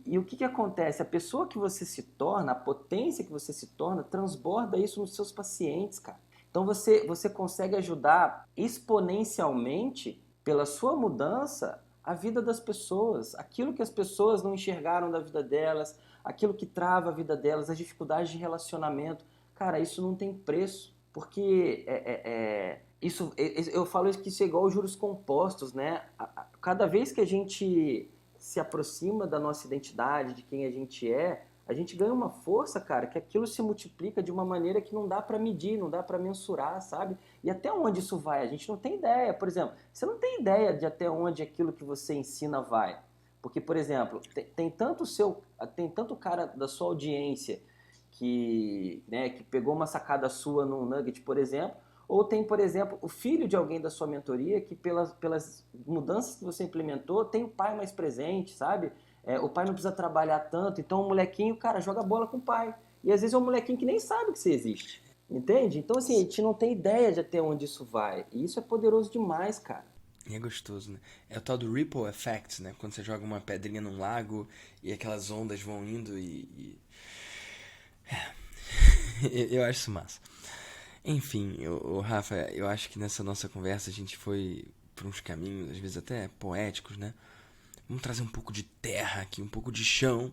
E o que acontece? A pessoa que você se torna, a potência que você se torna, transborda isso nos seus pacientes, cara. Então você consegue ajudar exponencialmente, pela sua mudança, a vida das pessoas. Aquilo que as pessoas não enxergaram da vida delas, aquilo que trava a vida delas, as dificuldades de relacionamento. Cara, isso não tem preço. Porque isso, eu falo que isso é igual aos juros compostos, né? Cada vez que a gente se aproxima da nossa identidade, de quem a gente ganha uma força, cara, que aquilo se multiplica de uma maneira que não dá para medir, não dá para mensurar, sabe? E até onde isso vai? A gente não tem ideia. Por exemplo, você não tem ideia de até onde aquilo que você ensina vai. Porque, por exemplo, tem tanto cara da sua audiência que pegou uma sacada sua num nugget, por exemplo, ou tem, por exemplo, o filho de alguém da sua mentoria que pelas mudanças que você implementou, tem o pai mais presente, sabe? O pai não precisa trabalhar tanto, então o molequinho, cara, joga bola com o pai. E às vezes é um molequinho que nem sabe que você existe, entende? Então, assim, a gente não tem ideia de até onde isso vai. E isso é poderoso demais, cara. E é gostoso, né? É o tal do ripple effect, né? Quando você joga uma pedrinha num lago e aquelas ondas vão indo eu acho isso massa. Enfim, Rafa, eu acho que nessa nossa conversa a gente foi por uns caminhos, às vezes até poéticos, né? Vamos trazer um pouco de terra aqui, um pouco de chão.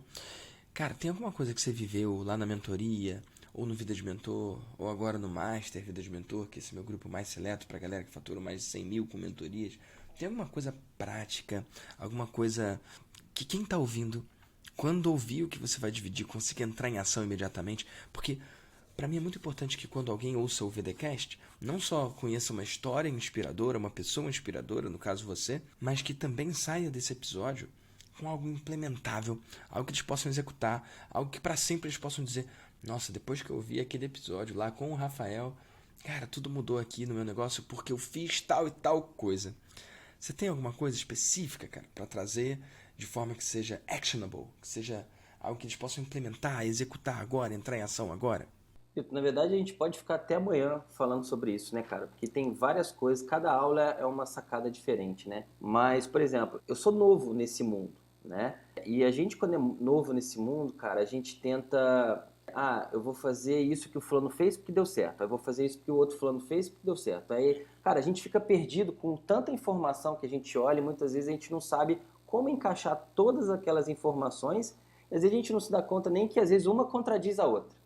Cara, tem alguma coisa que você viveu lá na mentoria, ou no Vida de Mentor, ou agora no Master Vida de Mentor, que é esse meu grupo mais seleto pra galera que fatura mais de 100 mil com mentorias? Tem alguma coisa prática, alguma coisa que quem tá ouvindo, quando ouvir o que você vai dividir, consiga entrar em ação imediatamente? Porque para mim é muito importante que quando alguém ouça o VDcast, não só conheça uma história inspiradora, uma pessoa inspiradora, no caso você, mas que também saia desse episódio com algo implementável, algo que eles possam executar, algo que para sempre eles possam dizer: nossa, depois que eu vi aquele episódio lá com o Rafael, cara, tudo mudou aqui no meu negócio porque eu fiz tal e tal coisa. Você tem alguma coisa específica, cara, para trazer de forma que seja actionable, que seja algo que eles possam implementar, executar agora, entrar em ação agora? Na verdade, a gente pode ficar até amanhã falando sobre isso, né, cara? Porque tem várias coisas, cada aula é uma sacada diferente, né? Mas, por exemplo, eu sou novo nesse mundo, né? E a gente, quando é novo nesse mundo, cara, a gente tenta. Ah, eu vou fazer isso que o fulano fez porque deu certo. Eu vou fazer isso que o outro fulano fez porque deu certo. Aí, cara, a gente fica perdido com tanta informação que a gente olha e muitas vezes a gente não sabe como encaixar todas aquelas informações. E às vezes a gente não se dá conta nem que às vezes uma contradiz a outra.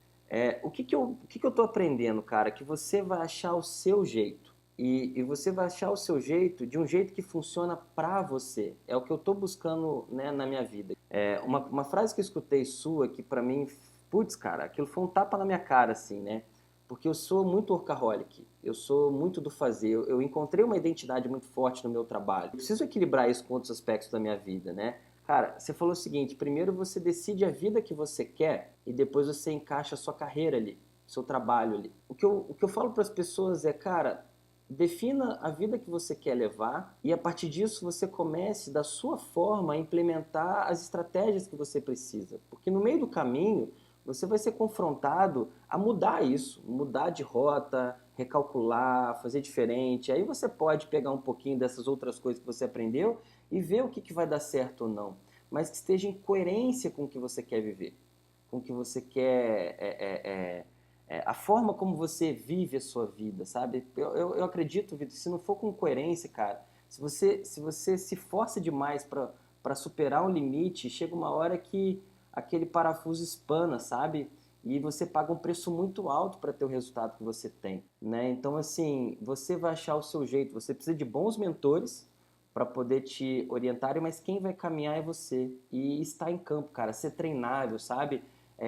O que que eu tô aprendendo, cara? Que você vai achar o seu jeito. E você vai achar o seu jeito de um jeito que funciona pra você. É o que eu tô buscando, né, na minha vida. Uma frase que eu escutei sua que pra mim, putz, cara, aquilo foi um tapa na minha cara, assim, né? Porque eu sou muito workaholic, eu sou muito do fazer, eu encontrei uma identidade muito forte no meu trabalho. Eu preciso equilibrar isso com outros aspectos da minha vida, né? Cara, você falou o seguinte: primeiro você decide a vida que você quer e depois você encaixa a sua carreira ali, seu trabalho ali. O que eu falo para as pessoas é, cara, defina a vida que você quer levar e a partir disso você comece da sua forma a implementar as estratégias que você precisa. Porque no meio do caminho você vai ser confrontado a mudar isso, mudar de rota, recalcular, fazer diferente. Aí você pode pegar um pouquinho dessas outras coisas que você aprendeu e ver o que vai dar certo ou não, mas que esteja em coerência com o que você quer viver, com o que você quer, a forma como você vive a sua vida, sabe? Eu acredito, Vitor, se não for com coerência, cara, se você se força demais para superar um limite, chega uma hora que aquele parafuso espana, sabe? E você paga um preço muito alto para ter o resultado que você tem, né? Então, assim, você vai achar o seu jeito. Você precisa de bons mentores para poder te orientarem, mas quem vai caminhar é você. E estar em campo, cara, ser treinável, sabe?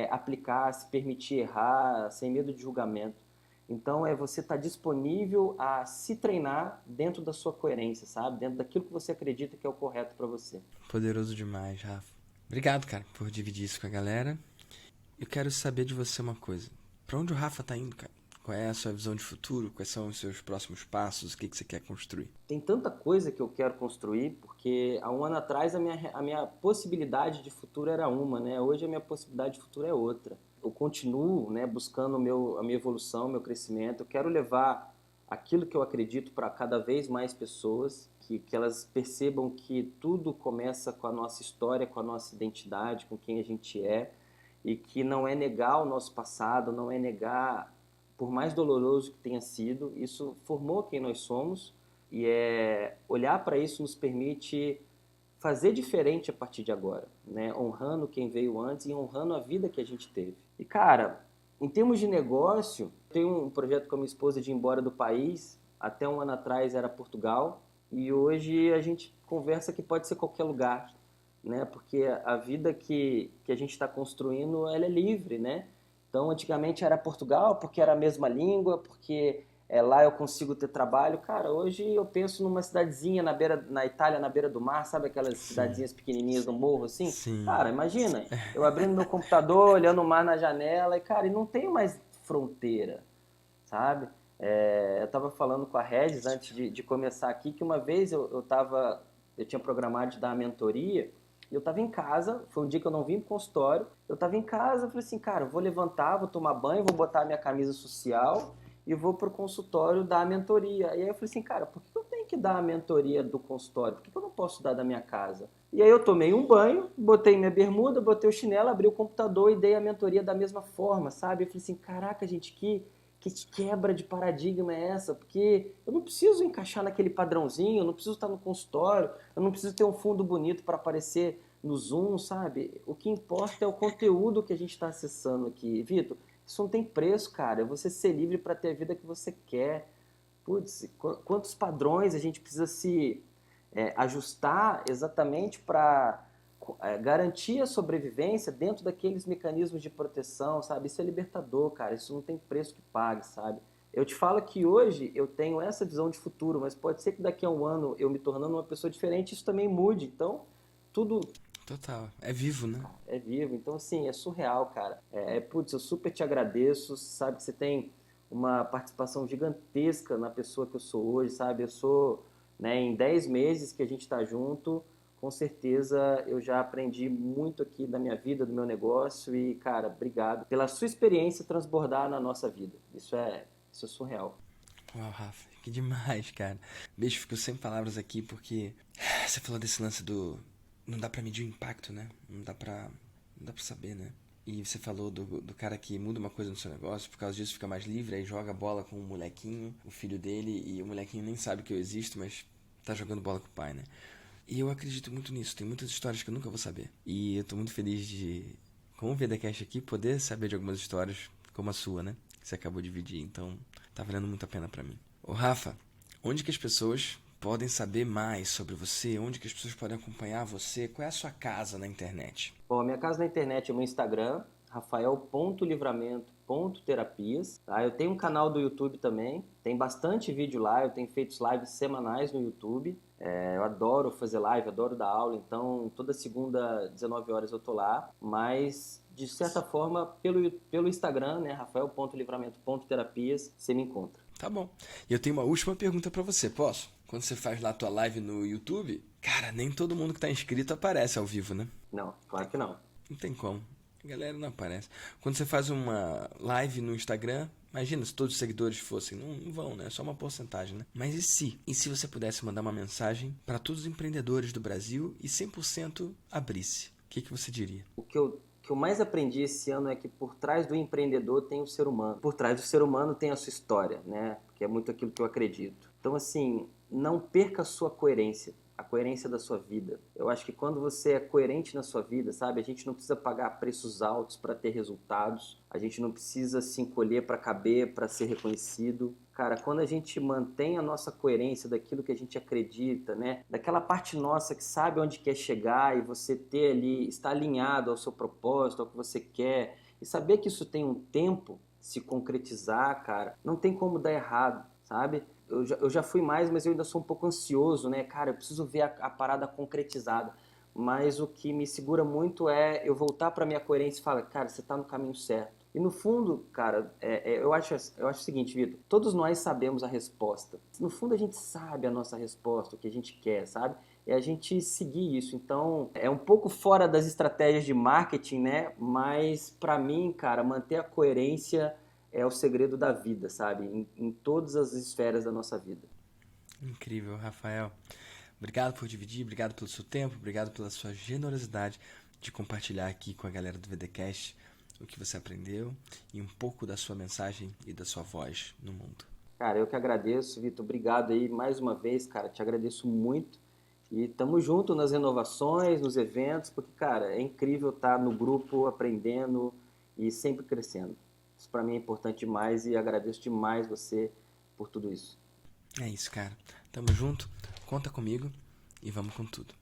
Aplicar, se permitir errar, sem medo de julgamento. Então é você estar disponível a se treinar dentro da sua coerência, sabe? Dentro daquilo que você acredita que é o correto para você. Poderoso demais, Rafa. Obrigado, cara, por dividir isso com a galera. Eu quero saber de você uma coisa. Pra onde o Rafa tá indo, cara? Qual é a sua visão de futuro? Quais são os seus próximos passos? O que você quer construir? Tem tanta coisa que eu quero construir, porque há um ano atrás a minha possibilidade de futuro era uma, né? Hoje a minha possibilidade de futuro é outra. Eu continuo, né, buscando a minha evolução, meu crescimento. Eu quero levar aquilo que eu acredito para cada vez mais pessoas, que elas percebam que tudo começa com a nossa história, com a nossa identidade, com quem a gente é, e que não é negar o nosso passado, não é negar, por mais doloroso que tenha sido, isso formou quem nós somos, e olhar para isso nos permite fazer diferente a partir de agora, né? Honrando quem veio antes e honrando a vida que a gente teve. E cara, em termos de negócio, tenho um projeto com a minha esposa de ir embora do país. Até um ano atrás era Portugal e hoje a gente conversa que pode ser qualquer lugar, né? Porque a vida que a gente está construindo, ela é livre, né? Então, antigamente era Portugal porque era a mesma língua, porque lá eu consigo ter trabalho. Cara, hoje eu penso numa cidadezinha na Itália, na beira do mar, sabe aquelas Sim, cidadezinhas pequenininhas no morro assim? sim. Cara, imagina, eu abrindo meu computador, olhando o mar na janela e, cara, e não tenho mais fronteira, sabe? Eu estava falando com a Regis antes de começar aqui que uma vez eu tinha programado de dar uma mentoria e eu estava em casa, foi um dia que eu não vim pro consultório, eu estava em casa, eu falei assim, cara, eu vou levantar, vou tomar banho, vou botar a minha camisa social e vou pro consultório dar a mentoria. E aí eu falei assim, cara, por que eu tenho que dar a mentoria do consultório? Por que eu não posso dar da minha casa? E aí eu tomei um banho, botei minha bermuda, botei o chinelo, abri o computador e dei a mentoria da mesma forma, sabe? Eu falei assim, caraca, gente, que quebra de paradigma é essa? Porque eu não preciso encaixar naquele padrãozinho, eu não preciso estar no consultório, eu não preciso ter um fundo bonito para aparecer no Zoom, sabe? O que importa é o conteúdo que a gente está acessando aqui. Vitor, isso não tem preço, cara. É você ser livre para ter a vida que você quer. Putz, quantos padrões a gente precisa se ajustar exatamente para garantir a sobrevivência dentro daqueles mecanismos de proteção, sabe? Isso é libertador, cara. Isso não tem preço que pague, sabe? Eu te falo que hoje eu tenho essa visão de futuro, mas pode ser que daqui a um ano eu me tornando uma pessoa diferente, isso também mude. Então, tudo Total. É vivo, né? é vivo. Então, assim, é surreal, cara. Putz, eu super te agradeço. Sabe que você tem uma participação gigantesca na pessoa que eu sou hoje, sabe? Eu sou, né, em 10 meses que a gente está junto, com certeza eu já aprendi muito aqui da minha vida, do meu negócio e, cara, obrigado pela sua experiência transbordar na nossa vida. Isso é surreal. Uau, Rafa, que demais, cara. Bicho, fico sem palavras aqui porque você falou desse lance do. Não dá pra medir o impacto, né? Não dá pra saber, né? E você falou do cara que muda uma coisa no seu negócio, por causa disso fica mais livre, aí joga bola com o molequinho, o filho dele, e o molequinho nem sabe que eu existo, mas tá jogando bola com o pai, né? E eu acredito muito nisso, tem muitas histórias que eu nunca vou saber. E eu tô muito feliz de, com o VDCast aqui, poder saber de algumas histórias como a sua, né? Que você acabou de dividir, então tá valendo muito a pena pra mim. Ô Rafa, onde que as pessoas podem saber mais sobre você? Onde que as pessoas podem acompanhar você? Qual é a sua casa na internet? Bom, a minha casa na internet é o meu Instagram, rafael.livramento.terapias. Tá? Eu tenho um canal do YouTube também, tem bastante vídeo lá, eu tenho feito lives semanais no YouTube. Eu adoro fazer live, adoro dar aula, então toda segunda, 19 horas eu tô lá, mas de certa forma, pelo Instagram, né, rafael.livramento.terapias, você me encontra. Tá bom. E eu tenho uma última pergunta pra você, posso? Quando você faz lá a tua live no YouTube, cara, nem todo mundo que tá inscrito aparece ao vivo, né? Não, claro que não. Não tem como. A galera não aparece. Quando você faz uma live no Instagram, imagina se todos os seguidores fossem. Não vão, né? É só uma porcentagem, né? Mas e se? E se você pudesse mandar uma mensagem para todos os empreendedores do Brasil e 100% abrisse? O que você diria? O que eu mais aprendi esse ano é que por trás do empreendedor tem o ser humano. Por trás do ser humano tem a sua história, né? Que é muito aquilo que eu acredito. Então, assim, não perca a sua coerência, a coerência da sua vida. Eu acho que quando você é coerente na sua vida, sabe? A gente não precisa pagar preços altos para ter resultados. A gente não precisa se encolher para caber, para ser reconhecido. Cara, quando a gente mantém a nossa coerência daquilo que a gente acredita, né? Daquela parte nossa que sabe onde quer chegar e você ter ali, estar alinhado ao seu propósito, ao que você quer, e saber que isso tem um tempo, se concretizar, cara, não tem como dar errado, sabe? Eu já fui mais, mas eu ainda sou um pouco ansioso, né? Cara, eu preciso ver a parada concretizada. Mas o que me segura muito é eu voltar pra minha coerência e falar, cara, você tá no caminho certo. E no fundo, cara, eu acho o seguinte, Vitor, todos nós sabemos a resposta. No fundo a gente sabe a nossa resposta, o que a gente quer, sabe? É a gente seguir isso. Então, é um pouco fora das estratégias de marketing, né? Mas pra mim, cara, manter a coerência é o segredo da vida, sabe? Em todas as esferas da nossa vida. Incrível, Rafael. Obrigado por dividir, obrigado pelo seu tempo, obrigado pela sua generosidade de compartilhar aqui com a galera do VDcast o que você aprendeu e um pouco da sua mensagem e da sua voz no mundo. Cara, eu que agradeço, Vitor. Obrigado aí mais uma vez, cara. Te agradeço muito. E tamo junto nas renovações, nos eventos, porque, cara, é incrível estar no grupo, aprendendo e sempre crescendo. Isso para mim é importante demais e agradeço demais você por tudo isso. É isso, cara. Tamo junto, conta comigo e vamos com tudo.